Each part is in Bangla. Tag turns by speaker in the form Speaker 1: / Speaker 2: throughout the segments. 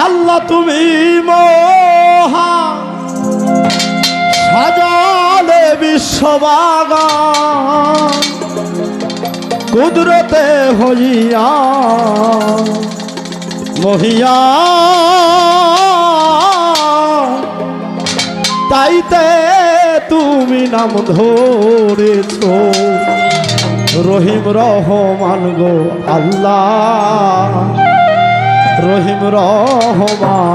Speaker 1: আল্লাহ তুমি মহা সাজালে বিশ্ববাগান কুদরতে হইয়া মহিয়া তাইতে তুমি নাম ধরেছ রহিম রহমান গো আল্লাহ রহিম রহমান।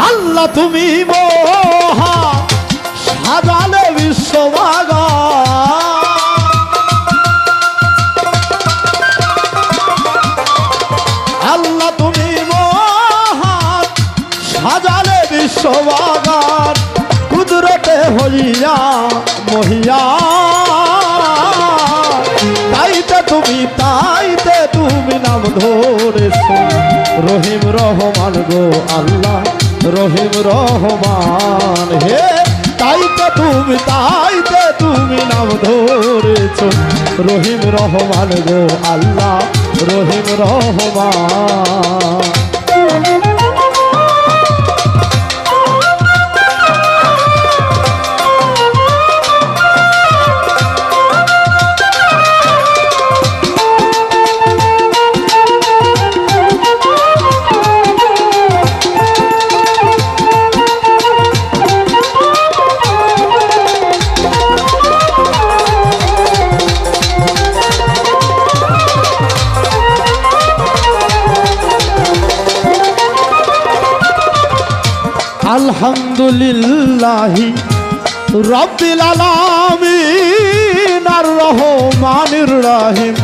Speaker 1: আল্লাহ তুমি মহা সাজালে বিশ্ববাগান আল্লাহ তুমি মহা সাজালে বিশ্ববাগান কুদরতে হইয়া মহিয়া তাইতে তুমি নাম ধরেছ রহিম রহমান গো আল্লাহ রহিম রহমান হে তাইতে তুমি নাম ধরেছ রহিম রহমান গো আল্লাহ রহিম রহমান। আলহামদুলিল্লাহি রাব্বিল আলামিন আর রহমানির রহিম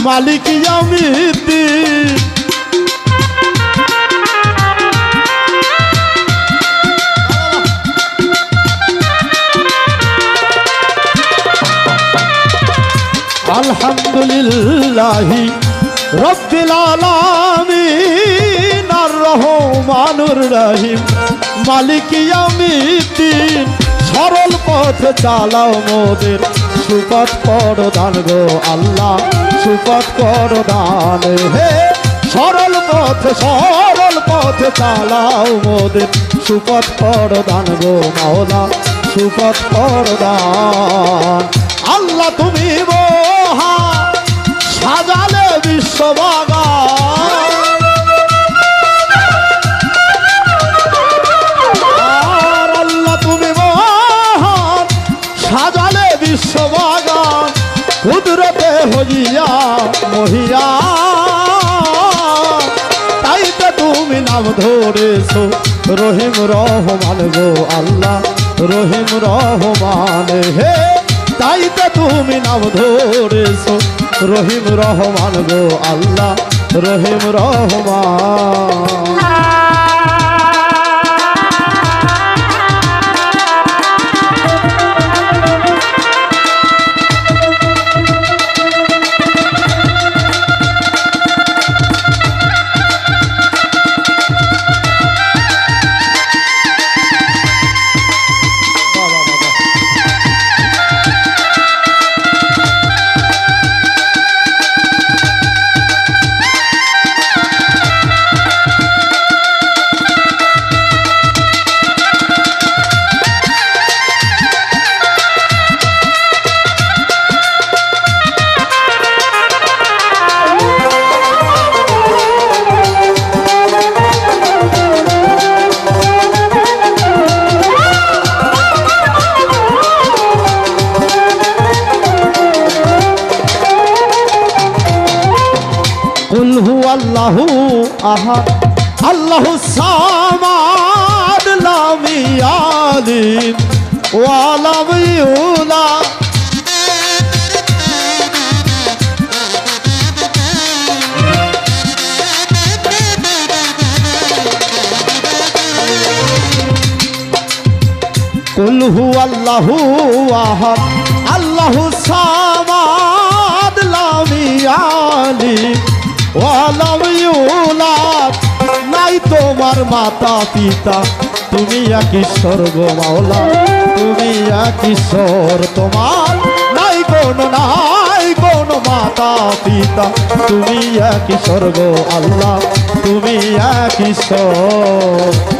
Speaker 1: মালিক ইয়াউমিদ্দিন। আলহামদুলিল্লাহি রাব্বিল আলামিন আর রহমানির রহিম মালিক ইয়াউমিদ্দিন। সরল পথে চালাও মোদের সুপথ করো দান গো আল্লাহ সুপথ করো দান হে সরল পথে চালাও মোদের সুপথ করো দান গো মাওলা সুপথ করো দান। আল্লাহ তুমি মহা সাজালে বিশ্ববাগান সাজালে বিশ্ববাগান কুদরতে হইয়া মহিয়া তাইতে তুমি নাম ধরেছ রহিম রহমান গো আল্লাহ রহিম রহমান হে তাইতে তুমি নাম ধরেছ রহিম রহমান গো আল্লাহ রহিম রহমান। কুল হুয়াল্লাহু আহাদ আল্লাহুস সামাদ লাম ইয়ালিদ ওয়া লাম ইউলাদ। কুল হুয়াল্লাহু আহাদ আল্লাহুস সামাদ লাম ইয়ালিদ ওয়ালাম ইউলাদ। নাই তোমার মাতা পিতা তুমি এক ঈশ্বর গো মাওলা তুমি এক ঈশ্বর তোমার নাই কোনো মাতা পিতা তুমি এক ঈশ্বর গো আল্লাহ তুমি এক ঈশ্বর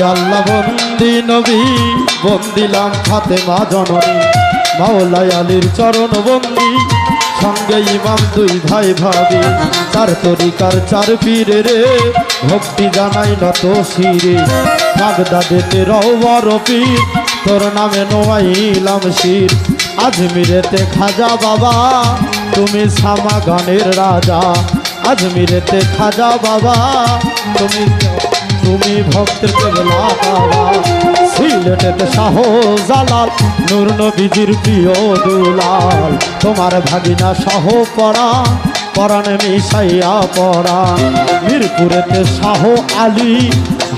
Speaker 1: আল্লাহ বন্দি নবী বন্দিলাম ফাতেমা জননী মাওলাই আলীর চরণ বন্দি সঙ্গে ইমাম দুই ভাই ভাবি চার তরিকার চার পীরে রে ভক্তি জানাই নত শিরে বাগদাদেতে রওয়ার পীর তোর নামে নোয়াইলাম শির আজমিরেতে খাজা বাবা তুমি সামা গানের রাজা আজমিরেতে খাজা বাবা তুমি ভক্তের কেবলা বাবা সিলেটেতে শাহ জালাল নূর নবীজির প্রিয় দুলাল তোমার ভাগিনা শাহ পরাণে মিশাইয়া পড়া মিরপুরেতে শাহ আলী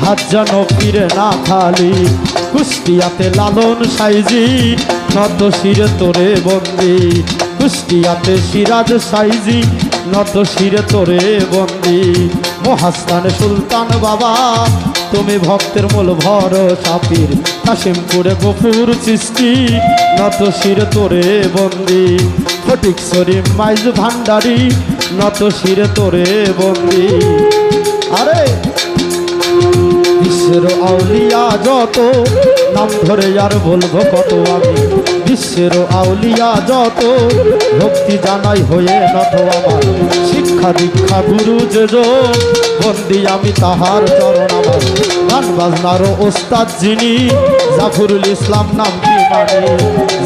Speaker 1: হাত যেন ফিরে না খালি কুষ্টিয়াতে লালন সাইজি নত শিরে তোরে বন্দি কুষ্টিয়াতে সিরাজ সাইজি নত শিরে তোরে বন্দি মহাস্থানে সুলতান বাবা তুমি ভক্তের মূল ভরসা পীর কাশিমপুরে গফুর চিস্তি নত শিরে তোরে বন্দি ফটিকছড়ি মাইজ ভান্ডারি নত শিরে তোরে বন্দি আরে বিশ্বের আউলিয়া যত নাম ধরে আর বলবো কত আমি বিশ্বের আউলিয়া যত ভক্তি জানাই হয়ে নত আমার শিক্ষা দীক্ষা গুরু যে বন্দি আমি তাহার চরণ আমার গান বাজনারও ওস্তাদ যিনি জাফরুল ইসলাম নামটি মানে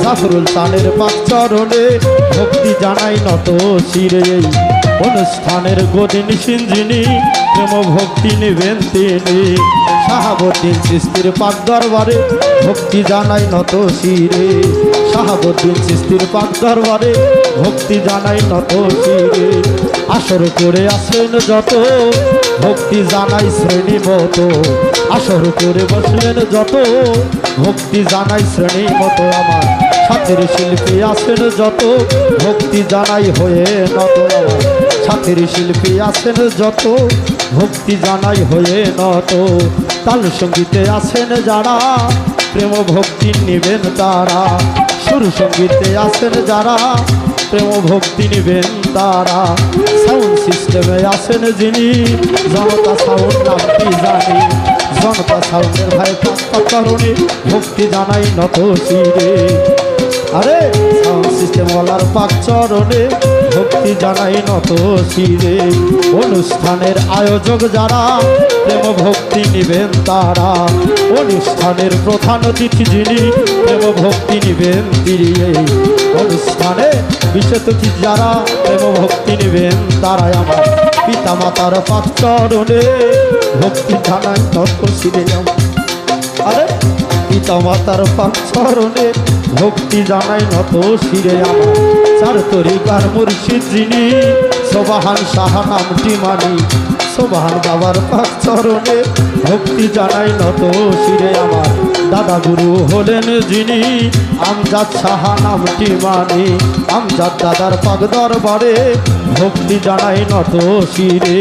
Speaker 1: জাফরুল তানের পাক চরণে ভক্তি জানাই নত শিরে এই অনুষ্ঠানের গদিন সিঞ্জিনী প্রেম ভক্তি নিবেন তিনি শাহাবুদ্দিন চিস্তির পাক দরবারে ভক্তি জানাই নত শিরে শাহাবুদ্দিন চিস্তির পাক দরবারে ভক্তি জানাই নত শিরে আসর করে আসেন যত ভক্তি জানাই শ্রেণী মতো আসর করে বসলেন যত ভক্তি জানাই শ্রেণী মতো আমার সাথের শিল্পী আসেন যত ভক্তি জানাই হয়ে নত আমার সাথের শিল্পী আসেন যত ভক্তি জানাই হয়ে নত তাল সঙ্গীতে আসেন যারা প্রেম ভক্তি নিবেন তারা সুর সঙ্গীতে আসেন যারা প্রেম ভক্তি নিবেন তারা সাউন্ড সিস্টেমে আসেন যিনি জনতা সাউন্ড নামটি জানি জনতা সাউন্ডের ভাই কারণে ভক্তি জানাই নত শিরে আরে সাউন্ড সিস্টেমওয়ালার পাক চরণে ভক্তি জানাই নত শিরে অনুষ্ঠানের আয়োজক যারা প্রেম ভক্তি নিবেন তারা অনুষ্ঠানের প্রধান অতিথি যিনি প্রেম ভক্তি নিবেন তিনি অনুষ্ঠানে বিশেষ অতিথি যারা প্রেম ভক্তি নিবেন তারাই আমার পিতা মাতার পাক চরণে ভক্তি জানাই নত শিরে আরে পিতা মাতার পাক চরণে ভক্তি জানাই নত শিরে আমার চার তরিকার মুর্শিদ যিনি সোবাহান সাহা নামটি মানি সোবাহান বাবার পাক চরণে ভক্তি জানাই নত শিরে আমার দাদা গুরু হলেন যিনি আমজাদ সাহা নামটি মানি আমজাদ দাদার পাক দরবারে ভক্তি জানাই নত শিরে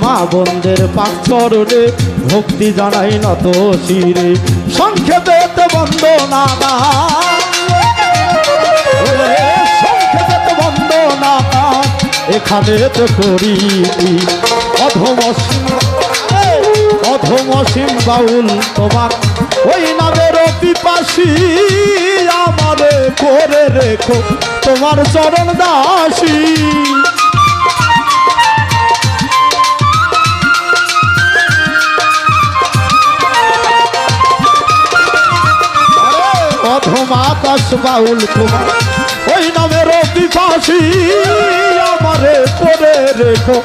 Speaker 1: মা বোনদের পাক চরণে ভক্তি জানাই নত শিরে। সংক্ষেপে বন্দনা সংক্ষেপে বন্দনা এখানে তো করি অধম অসীম বাউল তোমার ওই নামের পিপাসী আমারে করে রেখো তোমার চরণ দাসী। অধম আকাশ বাউল তোমার ওই নামের পিপাসী আমারে করে রেখো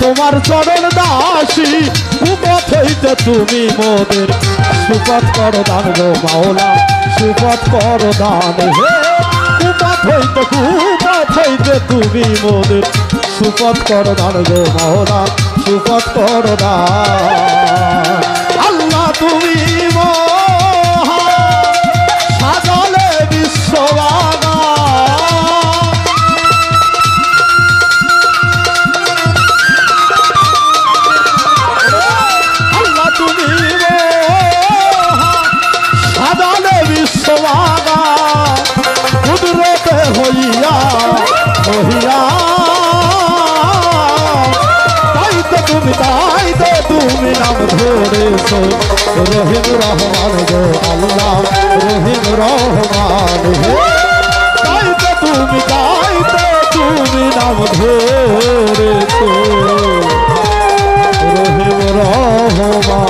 Speaker 1: তোমার চরণ দাসী। কুপথ হইতে তুমি মোদের সুপথ কর দান গো মাওলা সুপথ কর দান হে। কুপথ হইতে তুমি মোদের সুপথ কর দান গো মাওলা সুপথ কর দান। আল্লাহ তুমি সাজালে বিশ্ববাগা কুদরতে হইয়া হইয়া তাইতে তুমি নাম ধরেছো রহিম রহমান গো আল্লাহ রহিম রহমান তাইতে তুমি নাম ধরেছো রহিম রহমান।